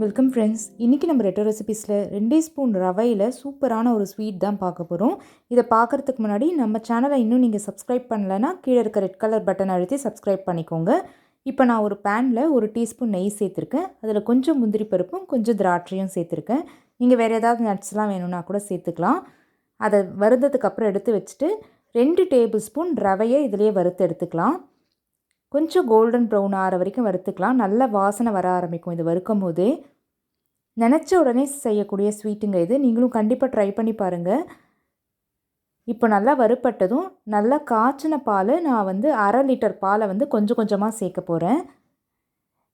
Welcome friends. இன்றைக்கி நம்ம ரெட்டோ ரெசிபீஸில் 2 spoon ரவையில் சூப்பரான ஒரு ஸ்வீட் தான் பார்க்க போகிறோம். இதை பார்க்குறதுக்கு முன்னாடி நம்ம சேனலை இன்னும் நீங்கள் சப்ஸ்கிரைப் பண்ணலைன்னா கீழே இருக்க ரெட் கலர் பட்டன் அழுத்தி சப்ஸ்கிரைப் பண்ணிக்கோங்க. இப்போ நான் ஒரு பேனில் 1 டீஸ்பூன் நெய் சேர்த்துருக்கேன். அதில் கொஞ்சம் முந்திரி பருப்பும் கொஞ்சம் திராட்சையும் சேர்த்துருக்கேன். நீங்கள் வேறு ஏதாவது நட்ஸ்லாம் வேணும்னா கூட சேர்த்துக்கலாம். அதை வறுத்ததுக்கப்புறம் எடுத்து வச்சுட்டு 2 டேபிள் ஸ்பூன் ரவையை இதிலேயே வறுத்து எடுத்துக்கலாம். கொஞ்சம் கோல்டன் ப்ரௌன் ஆகிற வரைக்கும் வறுத்துக்கலாம். நல்ல வாசனை வர ஆரம்பிக்கும் இது வறுக்கும் போதே. நினச்ச உடனே செய்யக்கூடிய ஸ்வீட்டுங்க இது. நீங்களும் கண்டிப்பாக ட்ரை பண்ணி பாருங்கள். இப்போ நல்லா வறுப்பட்டதும் நல்லா காய்ச்சின பால் நான் 1/2 லிட்டர் பாலை கொஞ்சம் கொஞ்சமாக சேர்க்க போகிறேன்.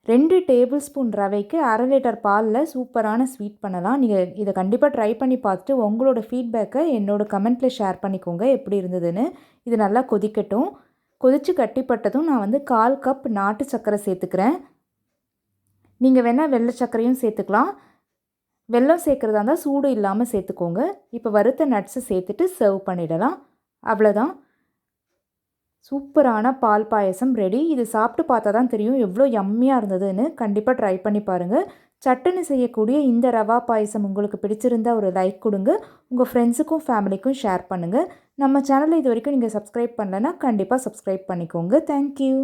2 டேபிள் ஸ்பூன் ரவைக்கு 1/2 லிட்டர் பாலில் சூப்பரான ஸ்வீட் பண்ணலாம். நீங்கள் இதை கண்டிப்பாக ட்ரை பண்ணி பார்த்துட்டு உங்களோட ஃபீட்பேக்கை என்னோடய கமெண்ட்டில் ஷேர் பண்ணிக்கோங்க எப்படி இருந்ததுன்னு. இது நல்லா கொதிக்கட்டும். கொதித்து கட்டிப்பட்டதும் நான் 1/4 கப் நாட்டு சர்க்கரை சேர்த்துக்கிறேன். நீங்கள் வேணால் வெள்ளை சர்க்கரையும் சேர்த்துக்கலாம். வெல்லம் சேர்க்குறதா இருந்தால் சூடு இல்லாமல் சேர்த்துக்கோங்க. இப்போ வறுத்த நட்ஸை சேர்த்துட்டு சர்வ் பண்ணிடலாம். அவ்வளோதான், சூப்பரான பால் பாயசம் ரெடி. இது சாப்பிட்டு பார்த்தா தான் தெரியும் எவ்வளோ யம்மியாக இருந்ததுன்னு. கண்டிப்பாக ட்ரை பண்ணி பாருங்கள். சட்டுன்னு செய்யக்கூடிய இந்த ரவா பாயசம் உங்களுக்கு பிடிச்சிருந்தா ஒரு லைக் கொடுங்க. உங்கள் ஃப்ரெண்ட்ஸுக்கும் ஃபேமிலிக்கும் ஷேர் பண்ணுங்கள். நம்ம சேனலை இது வரைக்கும் நீங்கள் சப்ஸ்கிரைப் பண்ணலைன்னா கண்டிப்பாக சப்ஸ்கிரைப் பண்ணிக்கோங்க. தேங்க்யூ.